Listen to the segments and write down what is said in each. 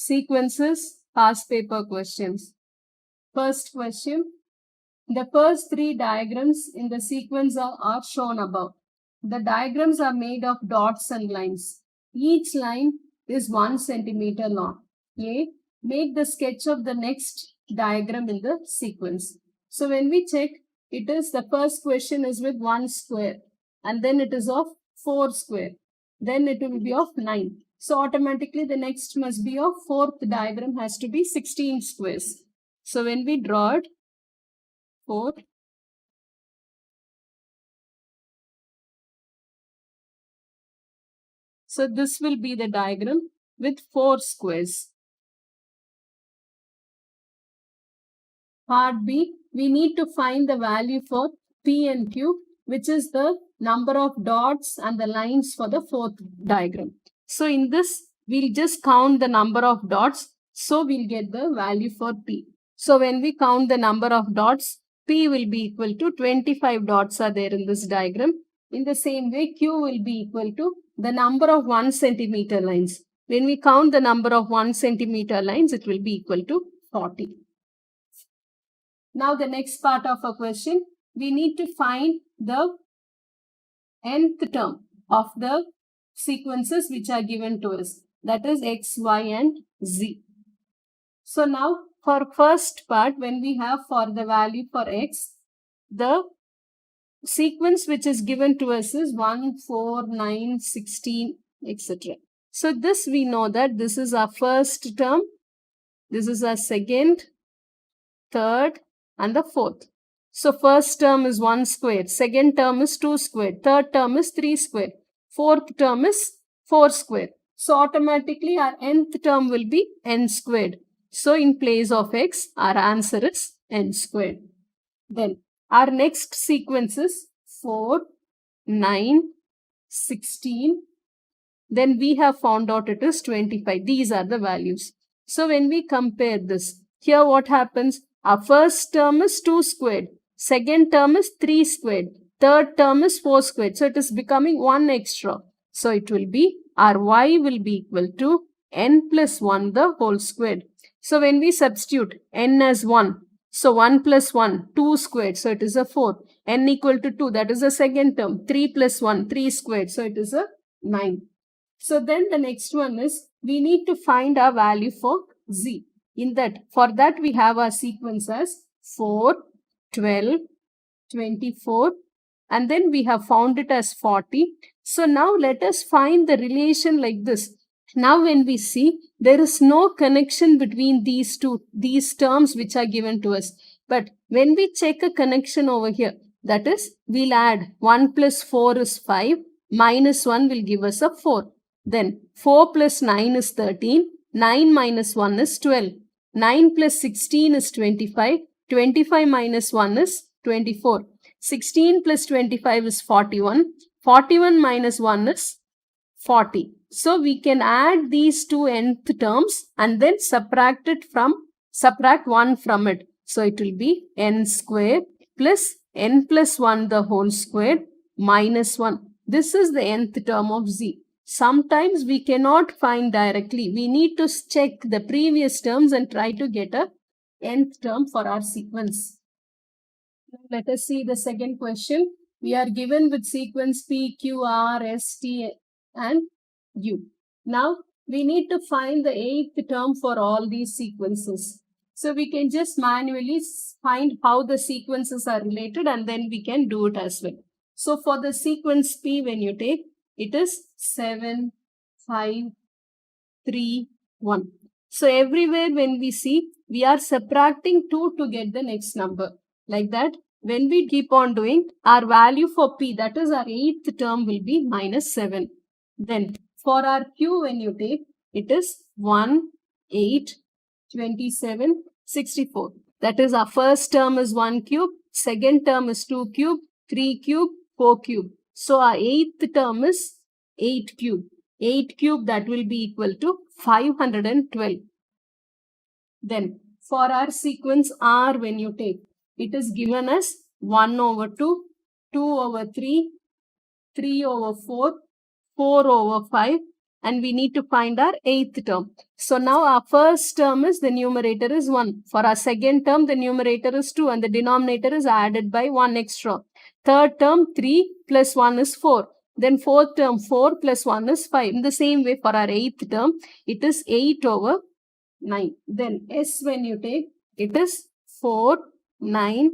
Sequences, past paper questions. First question. The first three diagrams in the sequence are shown above. The diagrams are made of dots and lines. Each line is 1 centimeter long. A. Make the sketch of the next diagram in the sequence. So when we check, it is the first question is with 1 square and then it is of 4 square. Then it will be of 9. So automatically the next must be of fourth diagram has to be 16 squares. So when we draw it, 4. So this will be the diagram with 4 squares. Part B, we need to find the value for P and Q, which is the number of dots and the lines for the fourth diagram. So in this, we'll just count the number of dots. So we'll get the value for P. So when we count the number of dots, P will be equal to 25 dots are there in this diagram. In the same way, Q will be equal to the number of 1 centimeter lines. When we count the number of 1 centimeter lines, it will be equal to 40. Now the next part of a question, we need to find the nth term of the sequences which are given to us. That is x, y and z. So now for first part, when we have for the value for x, the sequence which is given to us is 1, 4, 9, 16, etc. So this we know that this is our first term, this is our second, third and the fourth. So first term is 1 square, second term is 2 square, third term is 3 square, fourth term is 4 square. So automatically our nth term will be n squared. So in place of x, our answer is n squared. Then our next sequence is 4, 9, 16. Then we have found out it is 25. These are the values. So when we compare this, here what happens? Our first term is 2 squared. Second term is 3 squared. Third term is 4 squared. So it is becoming 1 extra. So it will be, our y will be equal to n plus 1 the whole squared. So when we substitute n as 1, so 1 plus 1, 2 squared, so it is a 4. N equal to 2, that is the second term. 3 plus 1, 3 squared, so it is a 9. So then the next one is, we need to find our value for z. In that, for that we have our sequence as 4, 12, 24, and then we have found it as 40. So now let us find the relation like this. Now when we see, there is no connection between these terms which are given to us. But when we check a connection over here, that is, we'll add 1 plus 4 is 5, minus 1 will give us a 4. Then 4 plus 9 is 13, 9 minus 1 is 12. 9 plus 16 is 25, 25 minus 1 is 24. 16 plus 25 is 41, 41 minus 1 is 40. So we can add these two nth terms and then subtract 1 from it. So it will be n squared plus n plus 1 the whole square minus 1. This is the nth term of z. Sometimes we cannot find directly. We need to check the previous terms and try to get a nth term for our sequence. Let us see the second question. We are given with sequence P, Q, R, S, T and U. Now we need to find the eighth term for all these sequences. So we can just manually find how the sequences are related and then we can do it as well. So for the sequence P, when you take, it is 7, 5, 3, 1. So everywhere when we see, we are subtracting 2 to get the next number. Like that, when we keep on doing, our value for P, that is our eighth term, will be minus 7. Then for our Q, when you take, it is 1, 8, 27, 64. That is our first term is 1 cube, second term is 2 cube, 3 cube, 4 cube. So our eighth term is 8 cube. 8 cube, that will be equal to 512. Then for our sequence R, when you take, it is given as 1 over 2, 2 over 3, 3 over 4, 4 over 5 and we need to find our 8th term. So now our first term is the numerator is 1. For our second term, the numerator is 2 and the denominator is added by 1 extra. Third term, 3 plus 1 is 4. Then fourth term, 4 plus 1 is 5. In the same way, for our 8th term, it is 8 over 9. Then S when you take, it is 4, 9,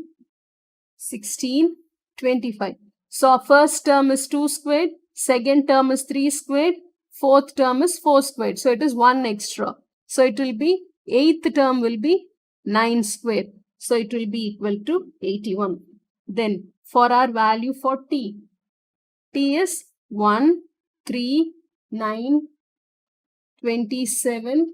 16, 25. So our first term is 2 squared, second term is 3 squared, fourth term is 4 squared. So it is 1 extra. So it will be, 8th term will be 9 squared. So it will be equal to 81. Then for our value for t is 1, 3, 9, 27.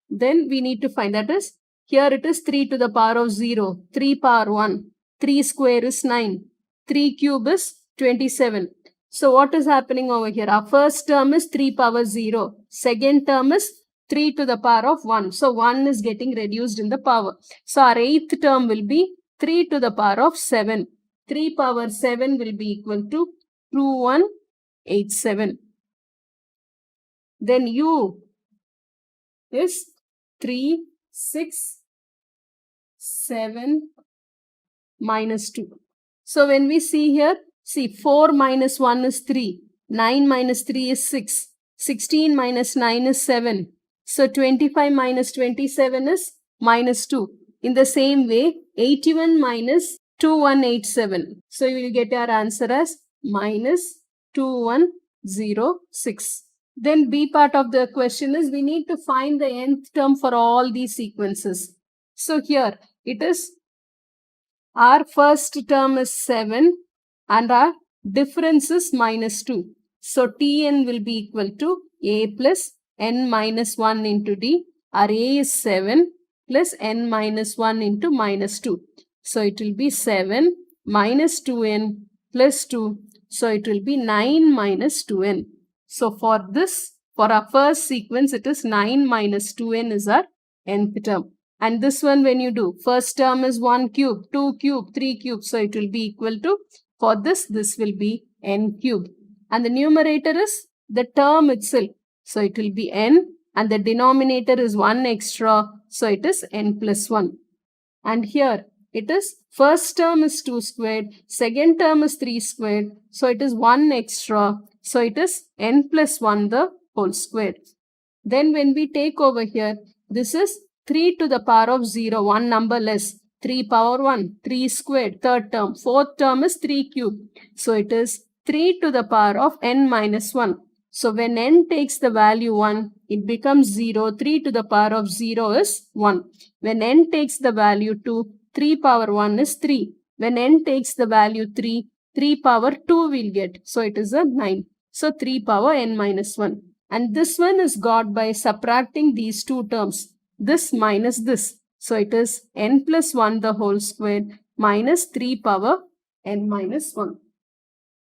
Then we need to find, that is, here it is 3 to the power of 0, 3 power 1, 3 square is 9, 3 cube is 27. So what is happening over here? Our first term is 3 power 0, second term is 3 to the power of 1. So 1 is getting reduced in the power. So our 8th term will be 3 to the power of 7. 3 power 7 will be equal to 2187. Then u is 3, 6, 7 minus 2. So when we see here, see 4 minus 1 is 3, 9 minus 3 is 6, 16 minus 9 is 7. So 25 minus 27 is minus 2. In the same way, 81 minus 2187. So you will get your answer as minus 2106. Then B part of the question is we need to find the nth term for all these sequences. So here it is, our first term is 7 and our difference is minus 2. So Tn will be equal to A plus n minus 1 into D. Our A is 7 plus n minus 1 into minus 2. So it will be 7 minus 2n plus 2. So it will be 9 minus 2n. So for this, for our first sequence, it is 9 minus 2n is our nth term. And this one when you do, first term is 1 cube, 2 cube, 3 cube. So it will be equal to, for this will be n cube. And the numerator is the term itself. So it will be n and the denominator is 1 extra. So it is n plus 1. And here it is, first term is 2 squared, second term is 3 squared. So it is 1 extra. So it is n plus 1 the whole square. Then when we take over here, this is 3 to the power of 0, one number less. 3 power 1, 3 squared, third term. Fourth term is 3 cube. So it is 3 to the power of n minus 1. So when n takes the value 1, it becomes 0. 3 to the power of 0 is 1. When n takes the value 2, 3 power 1 is 3. When n takes the value 3, 3 power 2 will get. So it is a 9. So 3 power n minus 1. And this one is got by subtracting these two terms. This minus this. So it is n plus 1 the whole square minus 3 power n minus 1.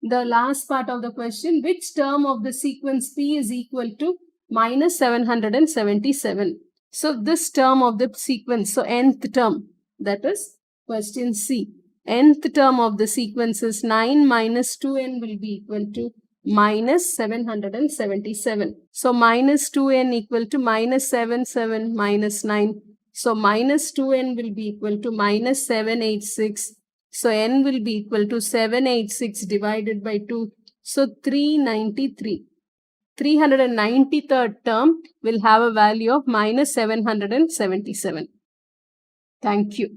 The last part of the question, which term of the sequence P is equal to minus 777? So this term of the sequence, so nth term, that is question C. Nth term of the sequence is 9 minus 2n will be equal to minus 777. So minus 2n equal to minus 77 minus 9. So minus 2n will be equal to minus 786. So n will be equal to 786 divided by 2. So 393. 393rd term will have a value of minus 777. Thank you.